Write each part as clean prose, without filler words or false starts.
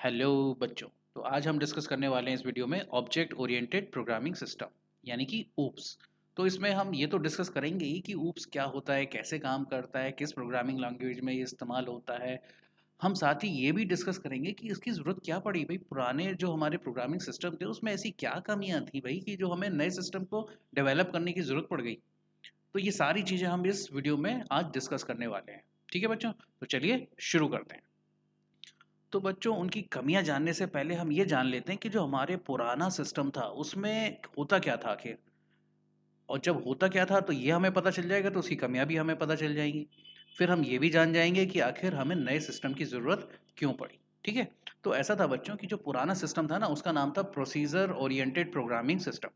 Hello बच्चों। तो आज हम डिस्कस करने वाले हैं इस वीडियो में ऑब्जेक्ट ओरिएंटेड प्रोग्रामिंग सिस्टम यानी कि ऊप्स। तो इसमें हम ये तो डिस्कस करेंगे ही कि ऊप्स क्या होता है, कैसे काम करता है, किस प्रोग्रामिंग लैंग्वेज में ये इस्तेमाल होता है। हम साथ ही ये भी डिस्कस करेंगे कि इसकी ज़रूरत क्या पड़ी भाई, पुराने जो हमारे प्रोग्रामिंग सिस्टम थे उसमें ऐसी क्या कमियां थी भाई कि जो हमें नए सिस्टम को डेवलप करने की ज़रूरत पड़ गई। तो ये सारी चीज़ें हम इस वीडियो में आज डिस्कस करने वाले हैं। ठीक है बच्चों, तो चलिए शुरू करते हैं। तो बच्चों, उनकी कमियां जानने से पहले हम ये जान लेते हैं कि जो हमारे पुराना सिस्टम था उसमें होता क्या था आखिर। और जब होता क्या था तो ये हमें पता चल जाएगा तो उसकी कमियां भी हमें पता चल जाएंगी। फिर हम ये भी जान जाएंगे कि आखिर हमें नए सिस्टम की ज़रूरत क्यों पड़ी। ठीक है। तो ऐसा था बच्चों कि जो पुराना सिस्टम था ना उसका नाम था प्रोसीजर ओरिएंटेड प्रोग्रामिंग सिस्टम।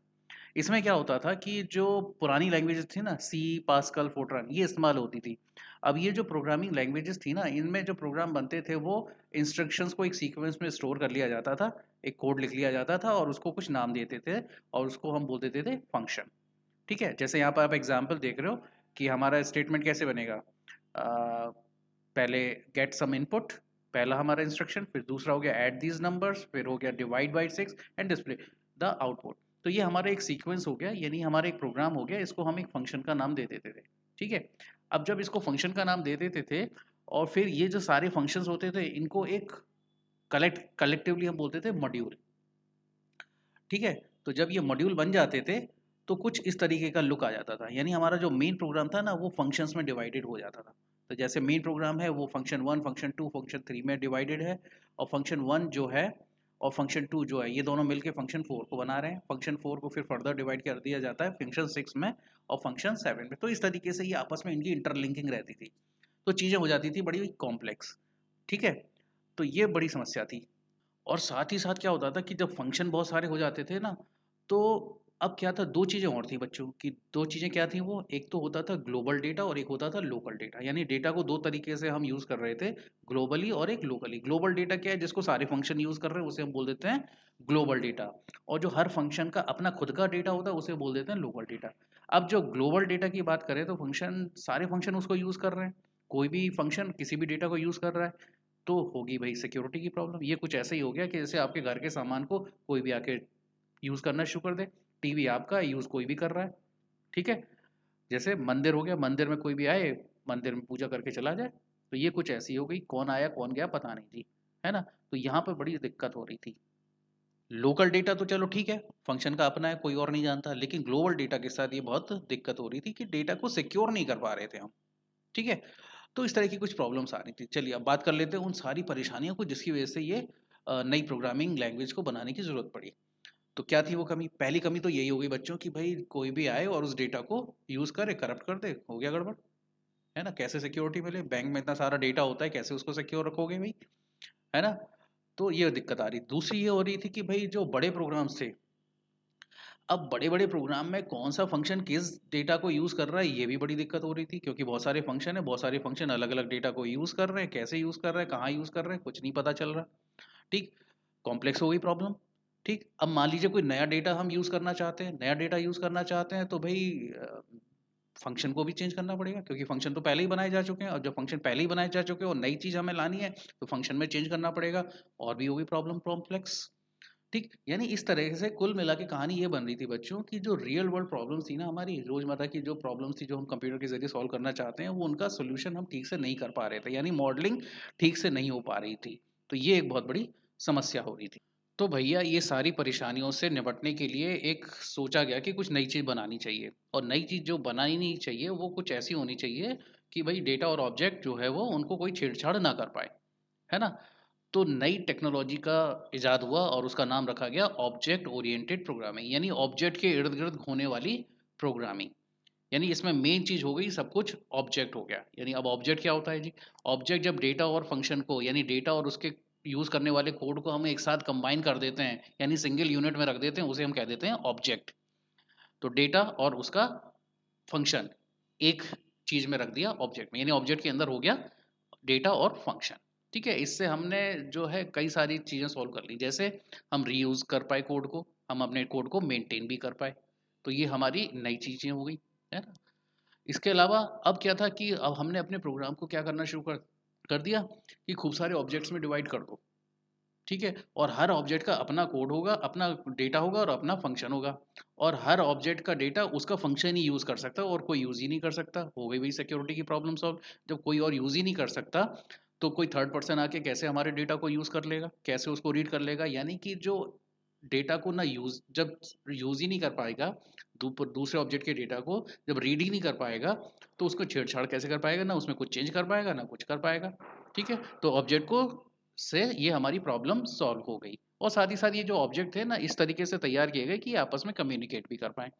इसमें क्या होता था कि जो पुरानी लैंग्वेजेस थी ना, सी, पास्कल, फोर्ट्रान, ये इस्तेमाल होती थी। अब ये जो प्रोग्रामिंग लैंग्वेजेस थी ना, इनमें जो प्रोग्राम बनते थे वो इंस्ट्रक्शंस को एक सीक्वेंस में स्टोर कर लिया जाता था। एक कोड लिख लिया जाता था और उसको कुछ नाम देते थे और उसको हम बोल देते थे फंक्शन। ठीक है। जैसे यहाँ पर आप एग्जाम्पल देख रहे हो कि हमारा स्टेटमेंट कैसे बनेगा। पहले गेट सम इनपुट, पहला हमारा इंस्ट्रक्शन, फिर दूसरा हो गया ऐड दीज नंबर्स, फिर हो गया divide by 6 and display the output. तो ये हमारा एक सीक्वेंस हो गया, यानी हमारा एक प्रोग्राम हो गया, इसको हम एक फंक्शन का नाम दे देते थे। ठीक है। अब जब इसको फंक्शन का नाम दे देते थे और फिर ये जो सारे फंक्शंस होते थे इनको एक कलेक्टिवली हम बोलते थे मॉड्यूल। ठीक है। तो जब ये मॉड्यूल बन जाते थे तो कुछ इस तरीके का लुक आ जाता था, यानी हमारा जो मेन प्रोग्राम था ना वो फंक्शंस में डिवाइडेड हो जाता था। तो जैसे मेन प्रोग्राम है वो function one, function two, function three में डिवाइडेड है। और फंक्शन वन जो है और फंक्शन टू जो है ये दोनों मिलके फंक्शन फोर को बना रहे हैं। फंक्शन फोर को फिर फर्दर डिवाइड कर दिया जाता है फंक्शन सिक्स में और फंक्शन सेवन में। तो इस तरीके से ये आपस में इनकी इंटरलिंकिंग रहती थी। तो चीज़ें हो जाती थी बड़ी कॉम्प्लेक्स। ठीक है। तो ये बड़ी समस्या थी। और साथ ही साथ क्या होता था कि जब फंक्शन बहुत सारे हो जाते थे ना, तो अब क्या था, दो चीज़ें और थी बच्चों की। दो चीज़ें क्या थी वो, एक तो होता था ग्लोबल डेटा और एक होता था लोकल डेटा। यानी डेटा को दो तरीके से हम यूज़ कर रहे थे, ग्लोबली और एक लोकली। ग्लोबल डेटा क्या है, जिसको सारे फंक्शन यूज़ कर रहे हैं उसे हम बोल देते हैं ग्लोबल डेटा। और जो हर फंक्शन का अपना खुद का डेटा होता है उसे बोल देते हैं लोकल डेटा। अब जो ग्लोबल डेटा की बात करें तो फंक्शन, सारे फंक्शन उसको यूज़ कर रहे हैं। कोई भी फंक्शन किसी भी डेटा को यूज़ कर रहा है तो होगी भाई सिक्योरिटी की प्रॉब्लम। ये कुछ ऐसे ही हो गया कि जैसे आपके घर के सामान को कोई भी आके यूज़ करना शुरू कर दे। टीवी आपका यूज़ कोई भी कर रहा है। ठीक है। जैसे मंदिर हो गया, मंदिर में कोई भी आए, मंदिर में पूजा करके चला जाए। तो ये कुछ ऐसी हो गई, कौन आया कौन गया पता नहीं जी। है ना। तो यहाँ पर बड़ी दिक्कत हो रही थी। लोकल डेटा तो चलो ठीक है, फंक्शन का अपना है, कोई और नहीं जानता। लेकिन ग्लोबल डेटा के साथ ये बहुत दिक्कत हो रही थी कि डेटा को सिक्योर नहीं कर पा रहे थे हम। ठीक है। तो इस तरह की कुछ प्रॉब्लम्स आ रही थी। चलिए अब बात कर लेते हैं उन सारी परेशानियों को जिसकी वजह से ये नई प्रोग्रामिंग लैंग्वेज को बनाने की ज़रूरत पड़ी। तो क्या थी वो कमी? पहली कमी तो यही हो गई बच्चों कि भाई कोई भी आए और उस डेटा को यूज़ करे, करप्ट कर दे, हो गया गड़बड़। है ना। कैसे सिक्योरिटी मिले, बैंक में इतना सारा डेटा होता है, कैसे उसको सिक्योर रखोगे भाई। है ना। तो ये दिक्कत आ रही। दूसरी ये हो रही थी कि भाई जो बड़े प्रोग्राम्स थे, अब बड़े बड़े प्रोग्राम में कौन सा फंक्शन किस डेटा को यूज़ कर रहा है ये भी बड़ी दिक्कत हो रही थी, क्योंकि बहुत सारे फंक्शन है, बहुत सारे फंक्शन अलग अलग डेटा को यूज़ कर रहे हैं, कैसे यूज़ कर रहे हैं, कहाँ यूज़ कर रहे हैं, कुछ नहीं पता चल रहा। ठीक। कॉम्प्लेक्स हो गई प्रॉब्लम। ठीक। अब मान लीजिए कोई नया डेटा हम यूज़ करना चाहते हैं, नया डेटा यूज़ करना चाहते हैं तो भाई फंक्शन को भी चेंज करना पड़ेगा, क्योंकि फंक्शन तो पहले ही बनाए जा चुके हैं। और जब फंक्शन पहले ही बनाए जा चुके हैं और नई चीज़ हमें लानी है तो फंक्शन में चेंज करना पड़ेगा। और भी होगी प्रॉब्लम कॉम्प्लेक्स। ठीक। यानी इस तरह से कुल मिला के कहानी ये बन रही थी बच्चों की, जो रियल वर्ल्ड प्रॉब्लम्स थी ना, हमारी रोजमर्रा की जो प्रॉब्लम्स थी जो हम कंप्यूटर के जरिए सॉल्व करना चाहते हैं, वो उनका सोल्यूशन हम ठीक से नहीं कर पा रहे थे, यानी मॉडलिंग ठीक से नहीं हो पा रही थी। तो ये एक बहुत बड़ी समस्या हो रही थी। तो भैया ये सारी परेशानियों से निपटने के लिए एक सोचा गया कि कुछ नई चीज़ बनानी चाहिए। और नई चीज़ जो बनानी चाहिए वो कुछ ऐसी होनी चाहिए कि भाई डेटा और ऑब्जेक्ट जो है वो उनको कोई छेड़छाड़ ना कर पाए। है ना। तो नई टेक्नोलॉजी का इजाद हुआ और उसका नाम रखा गया ऑब्जेक्ट ओरिएंटेड प्रोग्रामिंग, यानी ऑब्जेक्ट के इर्द गिर्द होने वाली प्रोग्रामिंग। यानी इसमें मेन चीज हो गई, सब कुछ ऑब्जेक्ट हो गया। यानी अब ऑब्जेक्ट क्या होता है जी? ऑब्जेक्ट जब डेटा और फंक्शन को, यानी डेटा और उसके यूज करने वाले कोड को हम एक साथ कंबाइन कर देते हैं, यानी सिंगल यूनिट में रख देते हैं, उसे हम कह देते हैं ऑब्जेक्ट। तो डेटा और उसका फंक्शन एक चीज में रख दिया ऑब्जेक्ट में, यानी ऑब्जेक्ट के अंदर हो गया डेटा और फंक्शन। ठीक है। इससे हमने जो है कई सारी चीज़ें सॉल्व कर ली, जैसे हम रीयूज कर पाए कोड को, हम अपने कोड को मेंटेन भी कर पाए। तो ये हमारी नई चीज़ें हो गई। है ना। इसके अलावा अब क्या था कि अब हमने अपने प्रोग्राम को क्या करना शुरू कर कर दिया कि खूब सारे ऑब्जेक्ट्स में डिवाइड कर दो। ठीक है, और हर ऑब्जेक्ट का अपना कोड होगा, अपना डेटा होगा और अपना फंक्शन होगा, और हर ऑब्जेक्ट का डेटा उसका फंक्शन ही यूज कर सकता है और कोई यूज ही नहीं कर सकता। हो गई भाई सिक्योरिटी की प्रॉब्लम सॉल्व। जब कोई और यूज ही नहीं कर सकता तो कोई थर्ड पर्सन आके कैसे हमारे डेटा को यूज कर लेगा, कैसे उसको रीड कर लेगा? यानी कि जो डेटा को ना यूज, जब यूज ही नहीं कर पाएगा, दूसरे ऑब्जेक्ट के डेटा को जब रीड ही नहीं कर पाएगा, तो उसको छेड़छाड़ कैसे कर पाएगा? ना उसमें कुछ चेंज कर पाएगा ना कुछ कर पाएगा। ठीक है, तो ऑब्जेक्ट को से ये हमारी प्रॉब्लम सॉल्व हो गई। और साथ ही साथ ये जो ऑब्जेक्ट थे ना इस तरीके से तैयार किए गए कि ये आपस में कम्युनिकेट भी कर पाए।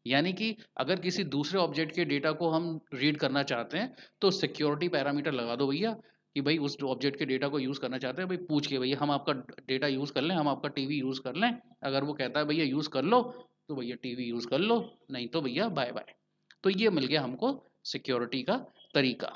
यानी कि अगर किसी दूसरे ऑब्जेक्ट के डेटा को हम रीड करना चाहते हैं तो सिक्योरिटी पैरामीटर लगा दो भैया, कि भाई उस ऑब्जेक्ट के डेटा को यूज़ करना चाहते हैं, भाई पूछ के भैया हम आपका डेटा यूज़ कर लें, हम आपका टीवी यूज़ कर लें। अगर वो कहता है भैया यूज़ कर लो, तो भैया टीवी यूज़ कर लो, नहीं तो भैया बाय बाय। तो ये मिल गया हमको सिक्योरिटी का तरीका।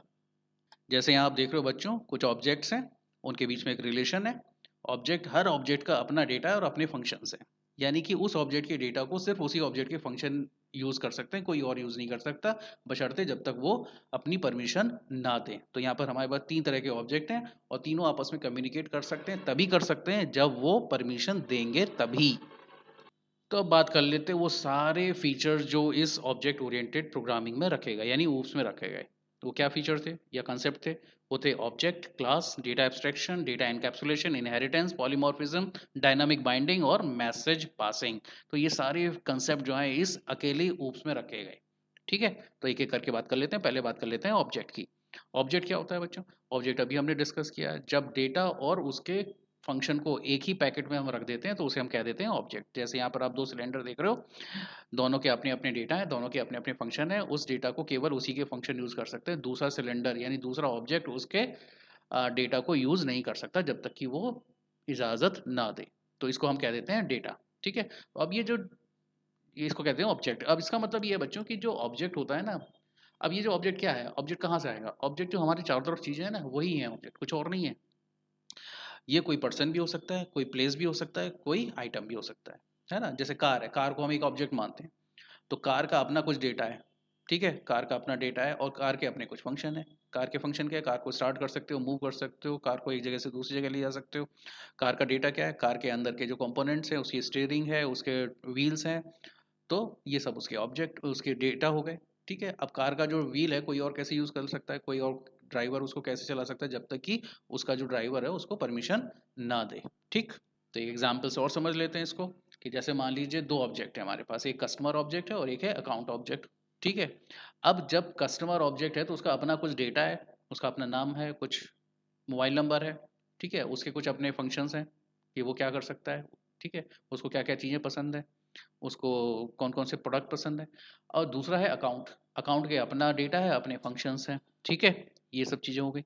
जैसे यहाँ आप देख रहे हो बच्चों, कुछ ऑब्जेक्ट्स हैं, उनके बीच में एक रिलेशन है। ऑब्जेक्ट, हर ऑब्जेक्ट का अपना डेटा है और अपने फंक्शंस हैं। यानी कि उस ऑब्जेक्ट के डेटा को सिर्फ उसी ऑब्जेक्ट के फंक्शन यूज कर सकते हैं, कोई और यूज नहीं कर सकता, बशर्ते जब तक वो अपनी परमिशन ना दे। तो यहाँ पर हमारे पास तीन तरह के ऑब्जेक्ट हैं और तीनों आपस में कम्युनिकेट कर सकते हैं, तभी कर सकते हैं जब वो परमिशन देंगे तभी। तो अब बात कर लेते हैं वो सारे फीचर्स जो इस ऑब्जेक्ट ओरिएंटेड प्रोग्रामिंग में रखे गए, यानी ऊप्स में रखे गए। तो वो क्या फीचर थे या कंसेप्ट थे? वो थे object, class, data abstraction, data encapsulation, inheritance, polymorphism, dynamic binding और मैसेज पासिंग। तो ये सारे कंसेप्ट जो हैं इस अकेले ऊप्स में रखे गए। ठीक है, तो एक एक करके बात कर लेते हैं। पहले बात कर लेते हैं ऑब्जेक्ट की। ऑब्जेक्ट क्या होता है बच्चों? ऑब्जेक्ट अभी हमने डिस्कस किया है, जब डेटा और उसके फंक्शन को एक ही पैकेट में हम रख देते हैं तो उसे हम कह देते हैं ऑब्जेक्ट। जैसे यहाँ पर आप दो सिलेंडर देख रहे हो, दोनों के अपने अपने डेटा है, दोनों के अपने अपने फंक्शन है, उस डेटा को केवल उसी के फंक्शन यूज कर सकते हैं। दूसरा सिलेंडर यानी दूसरा ऑब्जेक्ट उसके डेटा को यूज नहीं कर सकता जब तक कि वो इजाजत ना दे। तो इसको हम कह देते हैं डेटा। ठीक है, तो अब ये इसको कहते हैं ऑब्जेक्ट। अब इसका मतलब ये है बच्चों कि जो ऑब्जेक्ट होता है ना, अब ये जो ऑब्जेक्ट क्या है, ऑब्जेक्ट कहाँ से आएगा? ऑब्जेक्ट जो हमारे चारों तरफ चीजें हैं ना वही है ऑब्जेक्ट, कुछ और नहीं है। ये कोई पर्सन भी हो सकता है, कोई प्लेस भी हो सकता है, कोई आइटम भी हो सकता है ना? जैसे कार है, कार को हम एक ऑब्जेक्ट मानते हैं, तो कार का अपना कुछ डेटा है। ठीक है, कार का अपना डेटा है और कार के अपने कुछ फंक्शन है। कार के फंक्शन क्या है? कार को स्टार्ट कर सकते हो, मूव कर सकते हो, कार को एक जगह से दूसरी जगह ले जा सकते हो। कार का डेटा क्या है? कार के अंदर के जो कंपोनेंट्स हैं, उसकी स्टीयरिंग है, उसके व्हील्स हैं, तो ये सब उसके ऑब्जेक्ट, उसके डेटा हो गए। ठीक है, अब कार का जो व्हील है कोई और कैसे यूज कर सकता है, कोई और ड्राइवर उसको कैसे चला सकता है जब तक कि उसका जो ड्राइवर है उसको परमिशन ना दे। ठीक, तो एक एग्जाम्पल से और समझ लेते हैं इसको, कि जैसे मान लीजिए दो ऑब्जेक्ट है हमारे पास, एक कस्टमर ऑब्जेक्ट है और एक है अकाउंट ऑब्जेक्ट। ठीक है, अब जब कस्टमर ऑब्जेक्ट है तो उसका अपना कुछ डेटा है, उसका अपना नाम है, कुछ मोबाइल नंबर है। ठीक है, उसके कुछ अपने फंक्शंस हैं कि वो क्या कर सकता है। ठीक है, उसको क्या क्या चीज़ें पसंद है, उसको कौन कौन से प्रोडक्ट पसंद है। और दूसरा है अकाउंट, अकाउंट के अपना डेटा है, अपने फंक्शंस हैं। ठीक है, ये सब चीज़ें हो गई।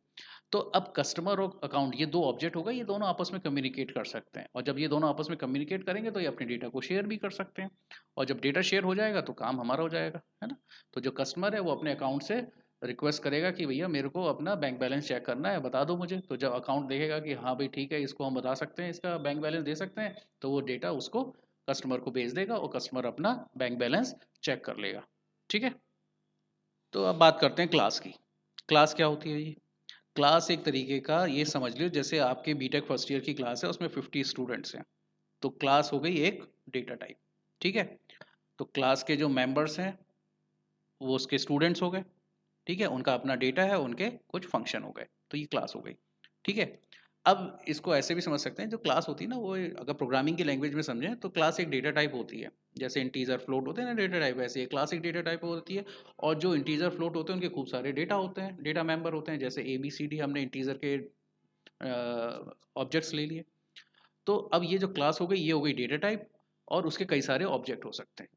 तो अब कस्टमर और अकाउंट ये दो ऑब्जेक्ट हो गए, ये दोनों आपस में कम्युनिकेट कर सकते हैं, और जब ये दोनों आपस में कम्युनिकेट करेंगे तो ये अपने डेटा को शेयर भी कर सकते हैं। और जब डेटा शेयर हो जाएगा तो काम हमारा हो जाएगा, है ना? तो जो कस्टमर है वो अपने अकाउंट से रिक्वेस्ट करेगा कि भैया मेरे को अपना बैंक बैलेंस चेक करना है, बता दो मुझे। तो जब अकाउंट देखेगा कि हाँ भाई ठीक है, इसको हम बता सकते हैं, इसका बैंक बैलेंस दे सकते हैं, तो वो डेटा उसको कस्टमर को भेज देगा और कस्टमर अपना बैंक बैलेंस चेक कर लेगा। ठीक है, तो अब बात करते हैं क्लास की। क्लास क्या होती है ये? क्लास एक तरीके का, ये समझ लो जैसे आपके बीटेक फर्स्ट ईयर की क्लास है, उसमें 50 स्टूडेंट्स हैं, तो क्लास हो गई एक डेटा टाइप। ठीक है, तो क्लास के जो मेंबर्स हैं वो उसके स्टूडेंट्स हो गए। ठीक है, उनका अपना डेटा है, उनके कुछ फंक्शन हो गए, तो ये क्लास हो गई। ठीक है, अब इसको ऐसे भी समझ सकते हैं, जो क्लास होती है ना वो अगर प्रोग्रामिंग की लैंग्वेज में समझें तो क्लास एक डेटा टाइप होती है। जैसे इंटीजर फ्लोट होते हैं ना डेटा टाइप, वैसे क्लास एक डेटा टाइप होती है। और जो इंटीजर फ्लोट होते हैं उनके खूब सारे डेटा होते हैं, डेटा मेंबर होते हैं। जैसे ABCD हमने इंटीजर के ऑब्जेक्ट्स ले लिए। तो अब ये जो क्लास हो गई ये हो गई डेटा टाइप, और उसके कई सारे ऑब्जेक्ट हो सकते हैं,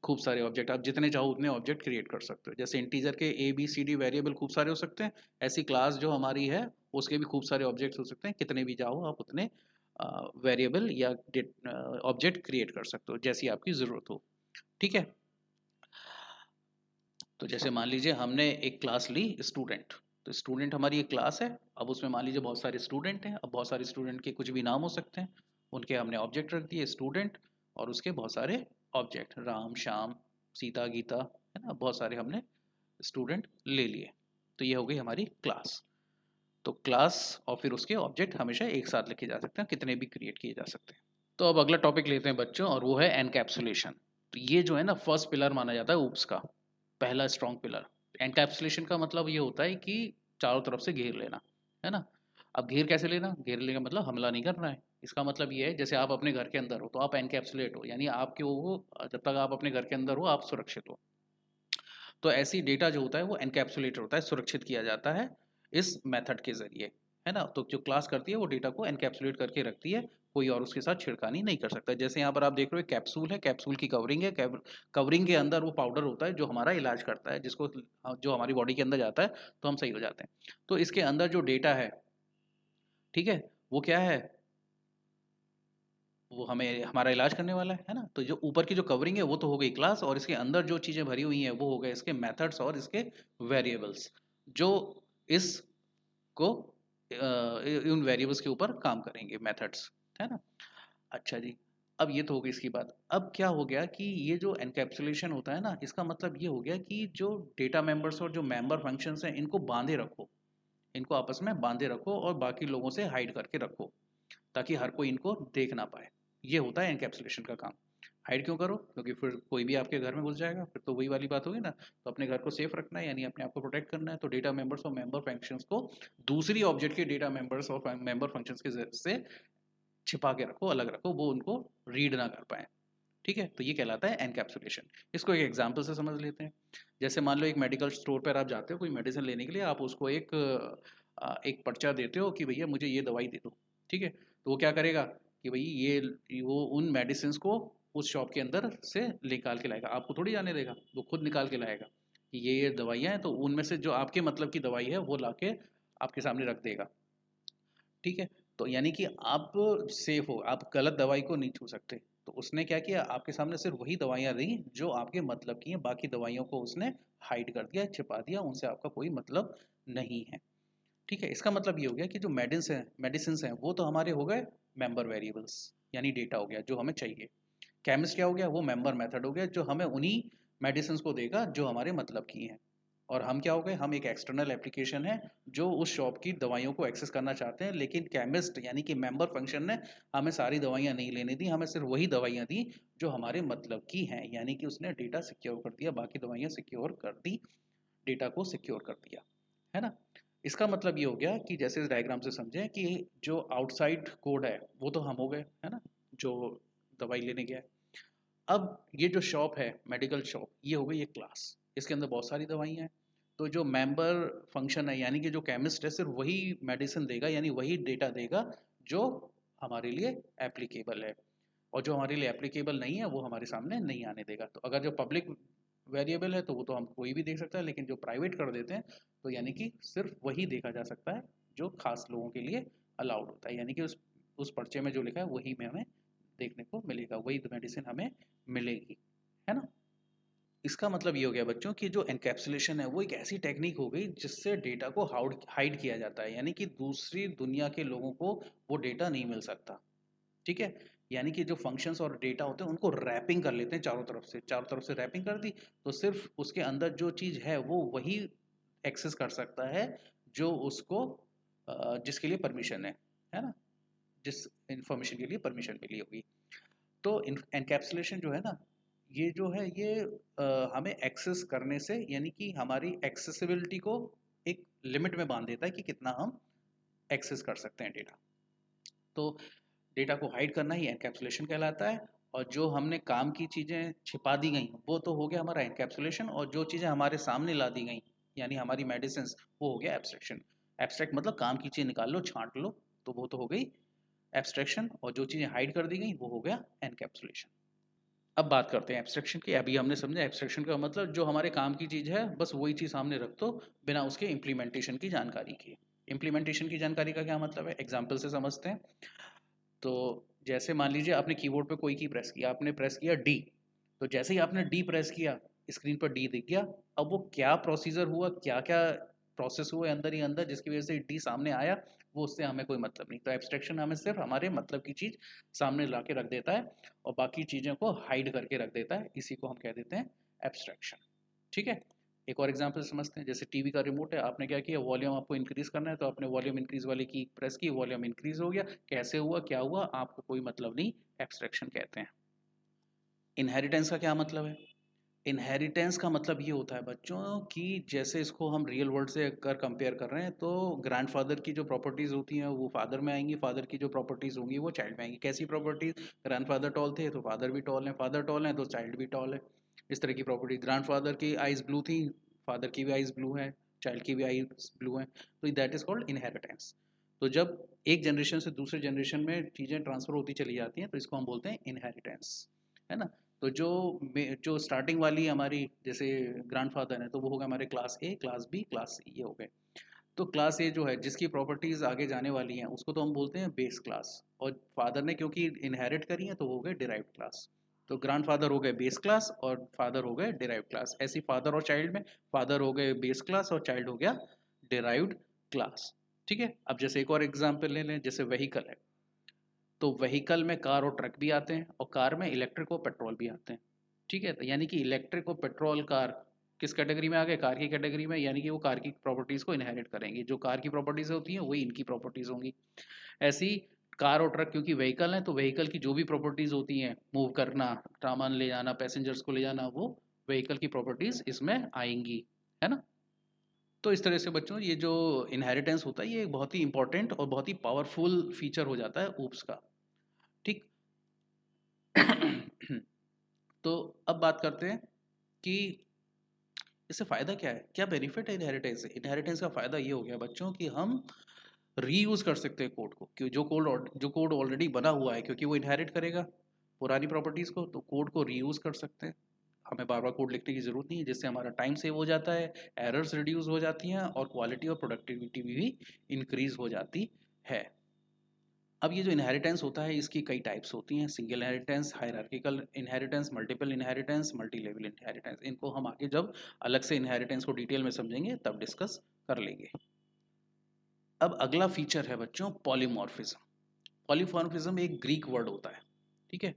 खूब सारे ऑब्जेक्ट, आप जितने चाहो उतने ऑब्जेक्ट क्रिएट कर सकते हो। जैसे इंटीजर के ABCD वेरिएबल खूब सारे हो सकते हैं, ऐसी क्लास जो हमारी है उसके भी खूब सारे ऑब्जेक्ट्स हो सकते हैं, कितने भी चाहो आप उतने वेरिएबल या ऑब्जेक्ट क्रिएट कर सकते हो जैसी आपकी ज़रूरत हो। ठीक है, तो जैसे मान लीजिए हमने एक क्लास ली स्टूडेंट, तो स्टूडेंट हमारी एक क्लास है। अब उसमें मान लीजिए बहुत सारे स्टूडेंट हैं, अब बहुत सारे स्टूडेंट के कुछ भी नाम हो सकते हैं, उनके हमने ऑब्जेक्ट रख दिए स्टूडेंट, और उसके बहुत सारे ऑब्जेक्ट, राम श्याम सीता गीता, है ना, बहुत सारे हमने स्टूडेंट ले लिए। तो ये हो गई हमारी क्लास। तो क्लास और फिर उसके ऑब्जेक्ट हमेशा एक साथ लिखे जा सकते हैं, कितने भी क्रिएट किए जा सकते हैं। तो अब अगला टॉपिक लेते हैं बच्चों, और वो है एनकैप्सुलेशन। तो ये जो है ना फर्स्ट पिलर माना जाता है ऊप्स का, पहला स्ट्रॉन्ग पिलर। एनकैप्सुलेशन का मतलब ये होता है कि चारों तरफ से घेर लेना, है ना। अब घेर कैसे लेना, घेर लेने का मतलब हमला नहीं करना है। इसका मतलब ये है जैसे आप अपने घर के अंदर हो तो आप एनकैप्सुलेट हो, यानी आपके वो जब तक आप अपने घर के अंदर हो आप सुरक्षित हो। तो ऐसी डेटा जो होता है वो एनकैप्सुलेटेड होता है, सुरक्षित किया जाता है इस मेथड के जरिए, है ना। तो जो क्लास करती है वो डेटा को एनकैप्सुलेट करके रखती है, कोई और उसके साथ छिड़खानी नहीं कर सकता। जैसे यहाँ पर आप देख रहे हो कैप्सूल है, कैप्सूल की कवरिंग है, कवरिंग के अंदर वो पाउडर होता है जो हमारा इलाज करता है, जिसको जो हमारी बॉडी के अंदर जाता है तो हम सही हो जाते हैं। तो इसके अंदर जो डेटा है, ठीक है, वो क्या है, वो हमें हमारा इलाज करने वाला है ना। तो जो ऊपर की जो कवरिंग है वो तो हो गई क्लास, और इसके अंदर जो चीज़ें भरी हुई हैं वो हो गए इसके मेथड्स और इसके वेरिएबल्स, जो इसको उन वेरिएबल्स के ऊपर काम करेंगे, मेथड्स, है ना। अच्छा जी, अब ये तो हो गई इसकी बात। अब क्या हो गया कि ये जो एनकैप्सुलेशन होता है ना, इसका मतलब ये हो गया कि जो डेटा मेंबर्स और जो मेंबर फंक्शंस हैं इनको बांधे रखो, इनको आपस में बांधे रखो और बाकी लोगों से हाइड करके रखो, ताकि हर कोई इनको देख ना पाए। ये होता है एनकैप्सुलेशन का काम। हाइड क्यों करो, क्योंकि फिर कोई भी आपके घर में घुस जाएगा, फिर तो वही वाली बात होगी ना। तो अपने घर को सेफ रखना है, यानी अपने आप को प्रोटेक्ट करना है, तो डेटा मेंबर्स और मेंबर फंक्शंस को दूसरी ऑब्जेक्ट के डेटा मेंबर्स और मेंबर फंक्शंस के से छिपा के रखो, अलग रखो, वो उनको रीड ना कर पाए। ठीक है, तो ये कहलाता है एनकैप्सुलेशन। इसको एक एग्जांपल से समझ लेते हैं। जैसे मान लो एक मेडिकल स्टोर पर आप जाते हो कोई मेडिसिन लेने के लिए, आप उसको एक पर्चा देते हो कि भैया मुझे ये दवाई दे दो। ठीक है, तो वो क्या करेगा कि भाई ये वो उन मेडिसिन को उस शॉप के अंदर से निकाल के लाएगा, आपको थोड़ी जाने देगा, वो खुद निकाल के लाएगा कि ये दवाइयाँ हैं, तो उनमें से जो आपके मतलब की दवाई है वो लाके आपके सामने रख देगा। ठीक है, तो यानी कि आप सेफ हो, आप गलत दवाई को नहीं छू सकते। तो उसने क्या किया, आपके सामने सिर्फ वही दवाइयाँ दी जो आपके मतलब की हैं, बाकी दवाइयों को उसने हाइड कर दिया, छिपा दिया, उनसे आपका कोई मतलब नहीं है। ठीक है, इसका मतलब ये हो गया कि जो मेडिसिन हैं वो तो हमारे हो गए मेंबर वेरिएबल्स, यानी डेटा हो गया जो हमें चाहिए। केमिस्ट क्या हो गया, वो मेंबर मेथड हो गया जो हमें उन्हीं मेडिसिन को देगा जो हमारे मतलब की हैं। और हम क्या हो गए, हम एक एक्सटर्नल एप्लीकेशन है जो उस शॉप की दवाइयों को एक्सेस करना चाहते हैं, लेकिन केमिस्ट यानी कि मेंबर फंक्शन ने हमें सारी दवाइयाँ नहीं लेने दी, हमें सिर्फ वही दवाइयाँ दी जो हमारे मतलब की हैं, यानी कि उसने डेटा सिक्योर कर दिया, बाकी दवाइयाँ सिक्योर कर दी, डेटा को सिक्योर कर दिया, है ना। इसका मतलब ये हो गया कि जैसे इस डायग्राम से समझें कि जो आउटसाइड कोड है वो तो हम हो गए, है ना, जो दवाई लेने गया है। अब ये जो शॉप है मेडिकल शॉप, ये हो गई एक क्लास, इसके अंदर बहुत सारी दवाइयाँ हैं। तो जो मेंबर फंक्शन है यानी कि जो केमिस्ट है सिर्फ वही मेडिसिन देगा, यानी वही डेटा देगा जो हमारे लिए एप्लीकेबल है, और जो हमारे लिए एप्लीकेबल नहीं है वो हमारे सामने नहीं आने देगा। तो अगर जो पब्लिक वेरिएबल है तो वो तो हम कोई भी देख सकता है, लेकिन जो प्राइवेट कर देते हैं तो यानी कि सिर्फ वही देखा जा सकता है जो खास लोगों के लिए अलाउड होता है, यानी कि उस पर्चे में जो लिखा है वही में हमें देखने को मिलेगा, वही मेडिसिन हमें मिलेगी, है ना। इसका मतलब ये हो गया बच्चों कि जो एनकैप्सुलेशन है वो एक ऐसी टेक्निक हो गई जिससे डेटा को हाइड किया जाता है, यानी कि दूसरी दुनिया के लोगों को वो डेटा नहीं मिल सकता। ठीक है, यानी कि जो फंक्शंस और डेटा होते हैं उनको रैपिंग कर लेते हैं चारों तरफ से, चारों तरफ से रैपिंग कर दी, तो सिर्फ उसके अंदर जो चीज़ है वो वही एक्सेस कर सकता है जो उसको जिसके लिए परमिशन है ना, जिस इंफॉर्मेशन के लिए परमिशन मिली होगी। तो एनकैप्सुलेशन जो है ना, ये जो है ये हमें एक्सेस करने से, यानी कि हमारी एक्सेसिबिलिटी को एक लिमिट में बांध देता है कि कितना हम एक्सेस कर सकते हैं डेटा। तो डेटा को हाइड करना ही एनकैप्सुलेशन कहलाता है, और जो हमने काम की चीज़ें छिपा दी गई वो तो हो गया हमारा एनकैप्सुलेशन, और जो चीज़ें हमारे सामने ला दी गई यानी हमारी मेडिसिन, वो हो गया एब्स्ट्रैक्शन। एब्स्ट्रैक्ट मतलब काम की चीज़ निकाल लो, छांट लो, तो वो तो हो गई एब्स्ट्रैक्शन, और जो चीज़ें हाइड कर दी गई वो हो गया एनकैप्सुलेशन। अब बात करते हैं एब्स्ट्रैक्शन की। अभी हमने समझा एब्स्ट्रैक्शन का मतलब जो हमारे काम की चीज़ है बस वही चीज़ सामने रख दो बिना उसके इम्प्लीमेंटेशन की जानकारी के। इम्प्लीमेंटेशन की जानकारी का क्या मतलब है, एग्जाम्पल से समझते हैं। तो जैसे मान लीजिए आपने कीबोर्ड पे कोई की प्रेस किया, आपने प्रेस किया डी, तो जैसे ही आपने डी प्रेस किया स्क्रीन पर डी दिख गया। अब वो क्या प्रोसीजर हुआ, क्या क्या प्रोसेस हुए अंदर ही अंदर जिसकी वजह से डी सामने आया, वो उससे हमें कोई मतलब नहीं। तो एब्स्ट्रैक्शन हमें सिर्फ हमारे मतलब की चीज़ सामने ला के रख देता है और बाकी चीज़ों को हाइड करके रख देता है, इसी को हम कह देते हैं एब्स्ट्रैक्शन। ठीक है, एक और एग्जांपल समझते हैं, जैसे टीवी का रिमोट है, आपने क्या किया, वॉल्यूम आपको इंक्रीज करना है तो आपने वॉल्यूम इंक्रीज वाली की प्रेस की, वॉल्यूम इंक्रीज हो गया, कैसे हुआ क्या हुआ आपको कोई मतलब नहीं, एब्स्ट्रैक्शन कहते हैं। इनहेरिटेंस का क्या मतलब है? इनहेरिटेंस का मतलब ये होता है बच्चों कि जैसे इसको हम रियल वर्ल्ड से अगर कंपेयर कर रहे हैं तो ग्रैंडफादर की जो प्रॉपर्टीज होती हैं वो फादर में आएंगी, फादर की जो प्रॉपर्टीज होंगी वो चाइल्ड में आएंगी। कैसी प्रॉपर्टीज? ग्रैंडफादर टॉल थे तो फादर भी टॉल है, फादर टॉल है तो चाइल्ड भी टॉल है। इस तरह की प्रॉपर्टी, ग्रैंडफादर की आईज ब्लू थी, फादर की भी आईज ब्लू है, चाइल्ड की भी आईज ब्लू है, तो दैट इज कॉल्ड इनहेरिटेंस। तो जब एक जनरेशन से दूसरे जनरेशन में चीज़ें ट्रांसफर होती चली जाती हैं तो इसको हम बोलते हैं इनहेरिटेंस, है ना। तो जो स्टार्टिंग वाली हमारी जैसे ग्रैंडफादर है तो वो होगा हमारे class A, class B, class C, ये हो गए। तो क्लास ए जो है जिसकी प्रॉपर्टीज आगे जाने वाली हैं उसको तो हम बोलते हैं बेस क्लास, और फादर ने क्योंकि इनहेरिट करी है तो वो हो गए डिराइव्ड क्लास। तो ग्रैंडफादर हो गए बेस क्लास और फादर हो गए डिराइव्ड क्लास। ऐसी फादर और चाइल्ड में फादर हो गए बेस क्लास और चाइल्ड हो गया डिराइव्ड क्लास। ठीक है, अब जैसे एक और एग्जाम्पल ले लें, जैसे व्हीकल है, तो व्हीकल में कार और ट्रक भी आते हैं और कार में इलेक्ट्रिक और पेट्रोल भी आते हैं। ठीक है, तो यानी कि इलेक्ट्रिक और पेट्रोल कार किस कैटेगरी में आ गए? कार की कैटेगरी में, यानी कि वो कार की प्रॉपर्टीज को इनहेरिट करेंगे, जो कार की प्रॉपर्टीज होती हैं वही इनकी प्रॉपर्टीज होंगी। ऐसी कार और ट्रक क्योंकि व्हीकल है तो व्हीकल की जो भी प्रॉपर्टीज होती हैं, मूव करना, सामान ले जाना, पैसेंजर्स को ले जाना, वो व्हीकल की प्रॉपर्टीज इसमें आएंगी, है ना। तो इस तरह से बच्चों ये जो इनहेरिटेंस होता है ये एक बहुत ही इंपॉर्टेंट और बहुत ही पावरफुल फीचर हो जाता है ऊप्स का। ठीक। तो अब बात करते हैं कि इससे फ़ायदा क्या है, क्या बेनिफिट है इनहेरिटेंस से। इनहेरिटेंस का फ़ायदा ये हो गया बच्चों कि हम रीयूज़ कर सकते हैं कोड को, कि जो कोड ऑलरेडी बना हुआ है क्योंकि वो इनहेरिट करेगा पुरानी प्रॉपर्टीज़ को, तो कोड को रीयूज़ कर सकते हैं। हमें बार बार कोड लिखने की ज़रूरत नहीं है, जिससे हमारा टाइम सेव हो जाता है, एरर्स रिड्यूस हो जाती हैं और क्वालिटी और प्रोडक्टिविटी भी इंक्रीज हो जाती है। अब ये जो इनहेरिटेंस होता है इसकी कई टाइप्स होती हैं, single inheritance, hierarchical inheritance, multiple inheritance, multi level inheritance. इनको हम आगे जब अलग से इनहेरिटेंस को डिटेल में समझेंगे तब डिस्कस कर लेंगे। अब अगला फीचर है बच्चों पॉलीमॉर्फिज्म। पॉलीमॉर्फिज्म एक ग्रीक वर्ड होता है, ठीक है।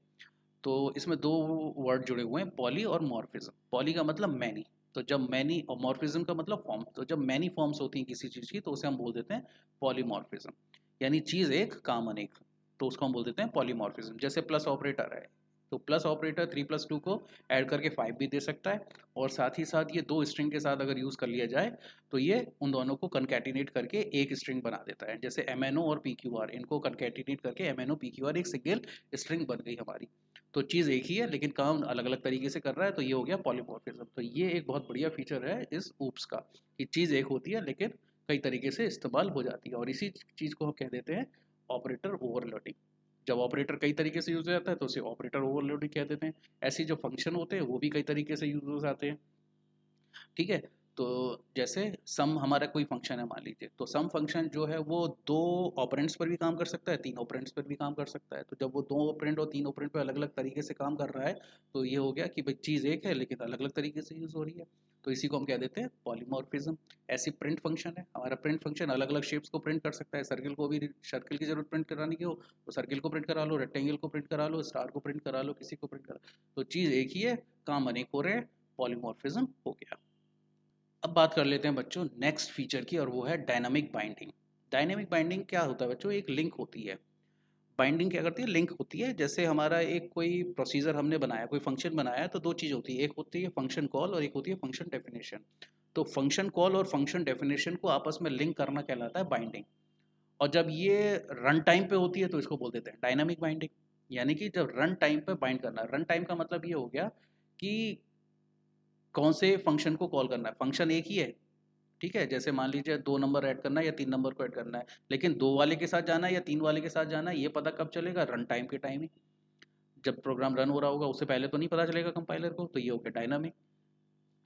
तो इसमें दो वर्ड जुड़े हुए हैं, पॉली और मॉर्फिज्म। पॉली का मतलब मैनी, तो जब मैनी, और मॉर्फिज्म का मतलब फॉर्म, तो जब मैनी फॉर्म्स होती हैं किसी चीज़ की तो उसे हम बोल देते हैं पॉलीमॉर्फिज्म, यानी चीज़ एक काम अनेक, तो उसको हम बोल देते हैं पॉलीमॉर्फिज्म। जैसे प्लस ऑपरेटर है, तो प्लस ऑपरेटर 3+2 को ऐड करके 5 भी दे सकता है, और साथ ही साथ ये दो स्ट्रिंग के साथ अगर यूज़ कर लिया जाए तो ये उन दोनों को कंकैटिनेट करके एक स्ट्रिंग बना देता है। जैसे MNO और PQR, इनको कंकैटिनेट करके MNO PQR एक सिंगल स्ट्रिंग बन गई हमारी। तो चीज़ एक ही है लेकिन काम अलग अलग तरीके से कर रहा है, तो ये हो गया पॉलीमॉर्फिज्म। तो ये एक बहुत बढ़िया फीचर है इस ऊप्स का, कि चीज़ एक होती है लेकिन कई तरीके से इस्तेमाल हो जाती है, और इसी चीज़ को हम कह देते हैं ऑपरेटर ओवरलोडिंग। जब ऑपरेटर कई तरीके से यूज हो जाता है तो उसे ऑपरेटर ओवरलोडिंग कह देते हैं। ऐसे जो फंक्शन होते हैं वो भी कई तरीके से यूज हो जाते हैं, ठीक है। तो जैसे सम हमारा कोई फंक्शन है मान लीजिए, तो सम फंक्शन जो है वो दो ऑपरेंड्स पर भी काम कर सकता है, तीन ऑपरेंड्स पर भी काम कर सकता है। तो जब वो दो ऑपरेंड और तीन ऑपरेंड पर अलग अलग तरीके से काम कर रहा है तो ये हो गया कि भाई चीज़ एक है लेकिन अलग अलग तरीके से यूज़ हो रही है, तो इसी को हम कह देते हैं पॉलीमॉर्फिज्म। ऐसी प्रिंट फंक्शन है, हमारा प्रिंट फंक्शन अलग अलग शेप्स को प्रिंट कर सकता है। सर्किल को भी, सर्किल की जरूरत प्रिंट कराने की हो तो सर्किल को प्रिंट करा लो, रेक्टेंगल को प्रिंट करा लो, स्टार को प्रिंट करा लो, किसी को प्रिंट करा, तो चीज़ एक ही है, काम अनेक हो रहे हैं, पॉलीमॉर्फिज्म हो गया। अब बात कर लेते हैं बच्चों नेक्स्ट फीचर की, और वो है डायनामिक बाइंडिंग। डायनामिक बाइंडिंग क्या होता है बच्चों? एक लिंक होती है। बाइंडिंग क्या करती है? लिंक होती है। जैसे हमारा एक कोई प्रोसीजर हमने बनाया, कोई फंक्शन बनाया, तो दो चीज़ होती है, एक होती है फंक्शन कॉल और एक होती है फंक्शन डेफिनेशन। तो फंक्शन कॉल और फंक्शन डेफिनेशन को आपस में लिंक करना कहलाता है बाइंडिंग। और जब ये रन टाइम पे होती है तो इसको बोल देते हैं डायनामिक बाइंडिंग। यानी कि जब रन टाइम पे बाइंड करना, रन टाइम का मतलब ये हो गया कि कौन से फंक्शन को कॉल करना है। फंक्शन एक ही है, ठीक है। जैसे मान लीजिए 2 नंबर ऐड करना है या 3 नंबर को ऐड करना है, लेकिन 2 वाले के साथ जाना है या 3 वाले के साथ जाना है, ये पता कब चलेगा? रन टाइम के टाइम ही, जब प्रोग्राम रन हो रहा होगा, उससे पहले तो नहीं पता चलेगा कंपाइलर को। तो ये हो गया डायनामिक।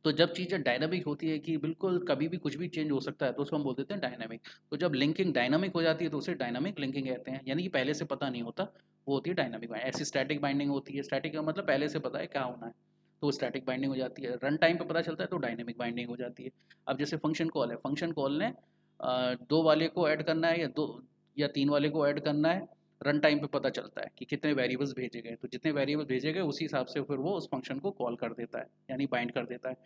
तो जब चीज़ें डायनामिक होती है कि बिल्कुल कभी भी कुछ भी चेंज हो सकता है, तो उसको हम बोल देते हैं डायनामिक। तो जब लिंकिंग डायनामिक हो जाती है तो उसे डायनामिक लिंकिंग कहते हैं, यानी कि पहले से पता नहीं होता, वो होती है डायनामिक बाइंडिंग। ऐसी स्टैटिक बाइंडिंग होती है, स्टैटिक का मतलब पहले से पता है क्या होना है, तो स्टैटिक बाइंडिंग हो जाती है। रन टाइम पे पता चलता है तो डायनामिक बाइंडिंग हो जाती है। अब जैसे फंक्शन कॉल है, फंक्शन कॉल ने 2 वाले को ऐड करना है या 2 या 3 वाले को ऐड करना है, रन टाइम पे पता चलता है कि कितने वेरिएबल्स भेजे गए, तो जितने वेरिएबल्स भेजे गए उसी हिसाब से फिर वो उस फंक्शन को कॉल कर देता है, यानी बाइंड कर देता है,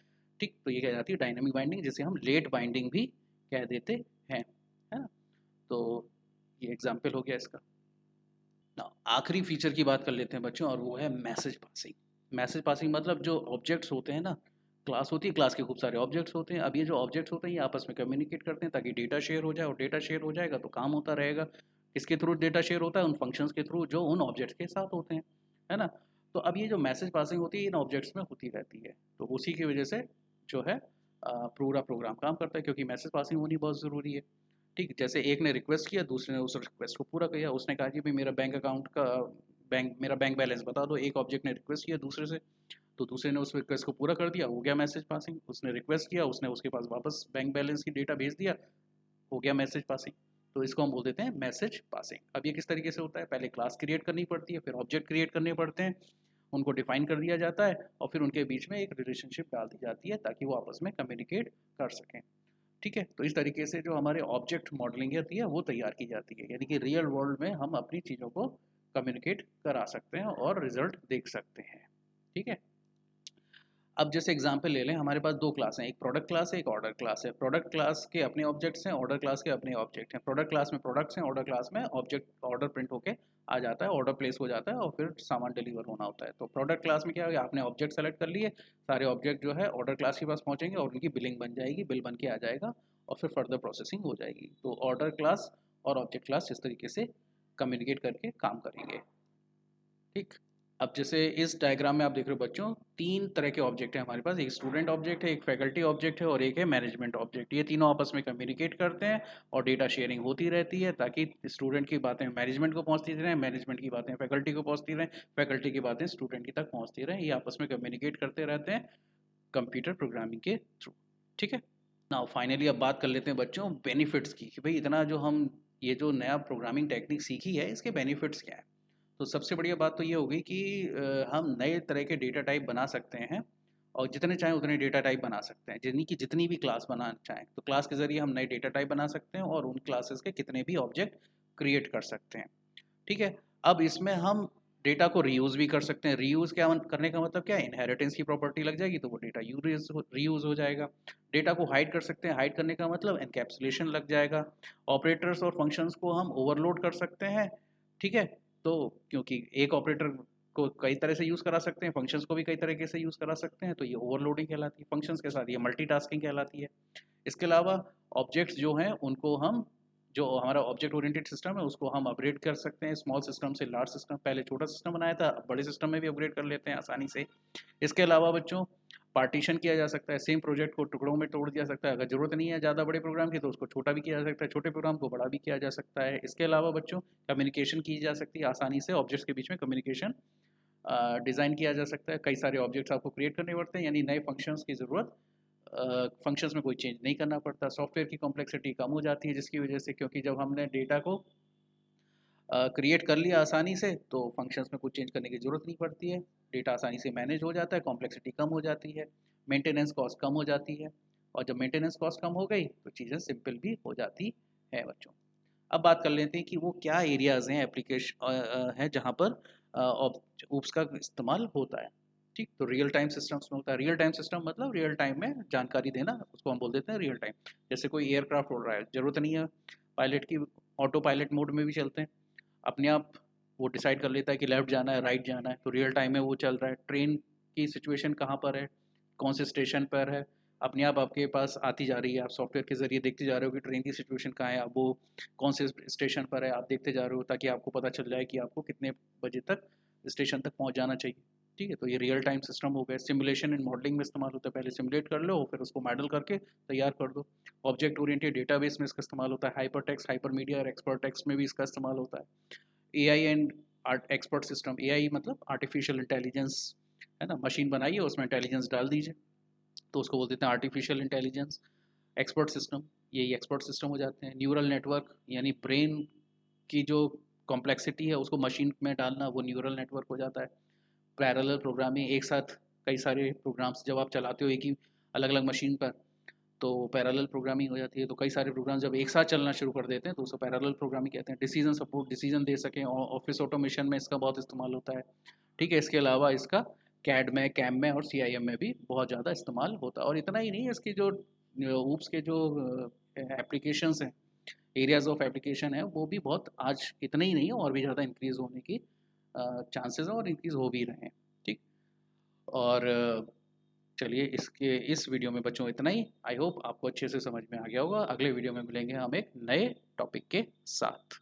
ठीक, तो ये कह जाती है डायनामिक बाइंडिंग, जिसे हम लेट बाइंडिंग भी कह देते हैं, है ना। तो ये एग्जाम्पल हो गया इसका। ना आखिरी फीचर की बात कर लेते हैं बच्चों, और वो है मैसेज पासिंग। मैसेज पासिंग मतलब जो ऑब्जेक्ट्स होते हैं ना, क्लास होती है, क्लास के खूब सारे ऑब्जेक्ट्स होते हैं। अब ये जो ऑब्जेक्ट्स होते हैं ये आपस में कम्युनिकेट करते हैं ताकि डेटा शेयर हो जाए, और डेटा शेयर हो जाएगा तो काम होता रहेगा। किसके थ्रू डेटा शेयर होता है? उन फंक्शंस के थ्रू जो उन ऑब्जेक्ट्स के साथ होते हैं, है ना। तो अब ये जो मैसेज पासिंग होती है इन ऑब्जेक्ट्स में होती रहती है, तो उसी की वजह से जो है पूरा प्रोग्राम काम करता है, क्योंकि मैसेज पासिंग होनी बहुत ज़रूरी है। ठीक, जैसे एक ने रिक्वेस्ट किया, दूसरे ने उस रिक्वेस्ट को पूरा किया। उसने कहा कि भाई मेरा बैंक अकाउंट का मेरा बैंक बैलेंस बता दो। एक ऑब्जेक्ट ने रिक्वेस्ट किया दूसरे से, तो दूसरे ने उस रिक्वेस्ट को पूरा कर दिया, हो गया मैसेज पासिंग। उसने रिक्वेस्ट किया, उसने उसके पास वापस बैंक बैलेंस की डेटा भेज दिया, हो गया मैसेज पासिंग। तो इसको हम बोल देते हैं मैसेज पासिंग। अब ये किस तरीके से होता है? पहले क्लास क्रिएट करनी पड़ती है, फिर ऑब्जेक्ट क्रिएट करने पड़ते हैं, उनको डिफाइन कर दिया जाता है, और फिर उनके बीच में एक रिलेशनशिप डाल दी जाती है ताकि वो आपस में कम्युनिकेट कर सकें। ठीक है, तो इस तरीके से जो हमारे ऑब्जेक्ट मॉडलिंग होती है वो तैयार की जाती है, यानी कि रियल वर्ल्ड में हम अपनी चीज़ों को कम्युनिकेट करा सकते हैं और रिजल्ट देख सकते हैं। ठीक है, अब जैसे एग्जांपल ले लें, हमारे पास दो क्लास हैं, एक प्रोडक्ट क्लास है, एक ऑर्डर क्लास है। प्रोडक्ट क्लास के अपने ऑब्जेक्ट्स हैं, ऑर्डर क्लास के अपने ऑब्जेक्ट हैं। प्रोडक्ट क्लास में प्रोडक्ट्स हैं, ऑर्डर क्लास में ऑब्जेक्ट, ऑर्डर प्रिंट होके आ जाता है, ऑर्डर प्लेस हो जाता है और फिर सामान डिलीवर होना होता है। तो प्रोडक्ट क्लास में क्या है, आपने ऑब्जेक्ट सेलेक्ट कर लिए, सारे ऑब्जेक्ट जो है ऑर्डर क्लास के पास पहुंचेंगे और उनकी बिलिंग बन जाएगी, बिल बन के आ जाएगा और फिर फर्दर प्रोसेसिंग हो जाएगी। तो ऑर्डर क्लास और ऑब्जेक्ट क्लास इस तरीके से कम्युनिकेट करके काम करेंगे। ठीक, अब जैसे इस डायग्राम में आप देख रहे हो बच्चों, तीन तरह के ऑब्जेक्ट हैं हमारे पास, एक स्टूडेंट ऑब्जेक्ट है, एक फैकल्टी ऑब्जेक्ट है और एक है मैनेजमेंट ऑब्जेक्ट। ये तीनों आपस में कम्युनिकेट करते हैं और डेटा शेयरिंग होती रहती है ताकि स्टूडेंट की बातें मैनेजमेंट को पहुंचती रहें, मैनेजमेंट की बातें फैकल्टी को पहुंचती रहें, फैकल्टी की बातें स्टूडेंट की तक पहुंचती रहें। ये आपस में कम्युनिकेट करते रहते हैं कंप्यूटर प्रोग्रामिंग के थ्रू। ठीक है, नाउ फाइनली अब बात कर लेते हैं बच्चों बेनिफिट्स की, कि भाई इतना जो हम ये जो नया प्रोग्रामिंग टेक्निक सीखी है इसके बेनिफिट्स क्या है। तो सबसे बढ़िया बात तो ये होगी कि हम नए तरह के डेटा टाइप बना सकते हैं और जितने चाहें उतने डेटा टाइप बना सकते हैं, जितनी की जितनी भी क्लास बनाना चाहें। तो क्लास के ज़रिए हम नए डेटा टाइप बना सकते हैं और उन क्लासेस के कितने भी ऑब्जेक्ट क्रिएट कर सकते हैं। ठीक है, अब इसमें हम डेटा को रीयूज़ भी कर सकते हैं। रीयूज़ क्या करने का मतलब क्या है? इनहेरिटेंस की प्रॉपर्टी लग जाएगी तो वो डेटा रीयूज़ हो जाएगा। डेटा को हाइड कर सकते हैं, हाइड करने का मतलब एनकैप्सुलेशन लग जाएगा। ऑपरेटर्स और फंक्शंस को हम ओवरलोड कर सकते हैं। ठीक है, तो क्योंकि एक ऑपरेटर को कई तरह से यूज़ करा सकते हैं, फंक्शंस को भी कई तरीके से यूज़ करा सकते हैं, तो ये ओवरलोडिंग कहलाती है। फंक्शंस के साथ ये मल्टीटास्किंग कहलाती है। इसके अलावा ऑब्जेक्ट्स जो हैं उनको हम, जो हमारा ऑब्जेक्ट ओरिएंटेड सिस्टम है उसको हम अपग्रेड कर सकते हैं, स्मॉल सिस्टम से लार्ज सिस्टम। पहले छोटा सिस्टम बनाया था, अब बड़े सिस्टम में भी अपग्रेड कर लेते हैं आसानी से। इसके अलावा बच्चों पार्टीशन किया जा सकता है, सेम प्रोजेक्ट को टुकड़ों में तोड़ दिया सकता है। अगर जरूरत नहीं है ज़्यादा बड़े प्रोग्राम की तो उसको छोटा भी किया जा सकता है, छोटे प्रोग्राम को बड़ा भी किया जा सकता है। इसके अलावा बच्चों कम्युनिकेशन की जा सकती है, आसानी से ऑब्जेक्ट्स के बीच में कम्युनिकेशन डिज़ाइन किया जा सकता है। कई सारे ऑब्जेक्ट्स आपको क्रिएट करने पड़ते हैं, यानी नए फंक्शंस की ज़रूरत, फंक्शंस में कोई चेंज नहीं करना पड़ता। सॉफ्टवेयर की कॉम्प्लेक्सिटी कम हो जाती है जिसकी वजह से, क्योंकि जब हमने डेटा को क्रिएट कर लिया आसानी से तो फंक्शंस में कुछ चेंज करने की ज़रूरत नहीं पड़ती है। डेटा आसानी से मैनेज हो जाता है, कॉम्प्लेक्सिटी कम हो जाती है, मेंटेनेंस कॉस्ट कम हो जाती है, और जब मेंटेनेंस कॉस्ट कम हो गई तो चीज़ें सिंपल भी हो जाती है बच्चों। अब बात कर लेते हैं कि वो क्या एरियाज़ हैं, एप्लीकेशन है जहाँ पर ऊप्स का इस्तेमाल होता है। ठीक, तो रियल टाइम सिस्टम्स में होता है। रियल टाइम सिस्टम मतलब रियल टाइम में जानकारी देना, उसको हम बोल देते हैं रियल टाइम। जैसे कोई एयरक्राफ्ट उड़ रहा है, ज़रूरत नहीं है पायलट की, ऑटो पायलट मोड में भी चलते हैं, अपने आप वो डिसाइड कर लेता है कि लेफ़्ट जाना है, राइट जाना है, तो रियल टाइम में वो चल रहा है। ट्रेन की सिचुएशन कहाँ पर है, कौन से स्टेशन पर है, अपने आप आपके पास आती जा रही है। आप सॉफ्टवेयर के ज़रिए देखते जा रहे हो कि ट्रेन की सिचुएशन कहाँ है, अब वो कौन से स्टेशन पर है, आप देखते जा रहे हो ताकि आपको पता चल जाए कि आपको कितने बजे तक स्टेशन तक पहुँच जाना चाहिए। ठीक है, तो ये रियल टाइम सिस्टम हो गया। सिमुलेशन इन मॉडलिंग में इस्तेमाल होता है, पहले सिमुलेट कर लो फिर उसको मॉडल करके तैयार कर दो। ऑब्जेक्ट ओरिएंटेड डेटाबेस में इसका इस्तेमाल होता है। हाइपर टेक्स्ट, हाइपर मीडिया और एक्सपर्ट टेक्स्ट में भी इसका इस्तेमाल होता है। AI and expert system, AI मतलब आर्टिफिशियल इंटेलिजेंस, है ना, मशीन बनाइए उसमें इंटेलिजेंस डाल दीजिए, तो उसको बोल देते हैं आर्टिफिशियल इंटेलिजेंस। एक्सपर्ट सिस्टम, यही एक्सपर्ट सिस्टम हो जाते हैं। न्यूरल नेटवर्क यानी ब्रेन की जो कॉम्प्लेक्सिटी है उसको मशीन में डालना, वो न्यूरल नेटवर्क हो जाता है। पैरेलल प्रोग्रामिंग, एक साथ कई सारे प्रोग्राम्स जब आप चलाते हो एक ही अलग अलग मशीन पर तो पैरेलल प्रोग्रामिंग हो जाती है। तो कई सारे प्रोग्राम जब एक साथ चलना शुरू कर देते हैं तो उसको पैरेलल प्रोग्रामिंग कहते हैं। डिसीजन सपोर्ट, डिसीजन दे सकें, ऑफिस ऑटोमेशन में इसका बहुत इस्तेमाल होता है। ठीक है, इसके अलावा इसका कैड में, कैम में और सीआईएम में भी बहुत ज़्यादा इस्तेमाल होता है। और इतना ही नहीं है, इसकी जो ऊप्स के जो एप्लीकेशंस हैं, एरियाज ऑफ एप्लीकेशन है, वो भी बहुत आज इतना ही नहीं है, और भी ज़्यादा इंक्रीज़ होने की चांसेस हैं और इंक्रीज़ हो भी रहे हैं। ठीक। और चलिए इसके इस वीडियो में बच्चों इतना ही। आई होप आपको अच्छे से समझ में आ गया होगा। अगले वीडियो में मिलेंगे हम एक नए टॉपिक के साथ।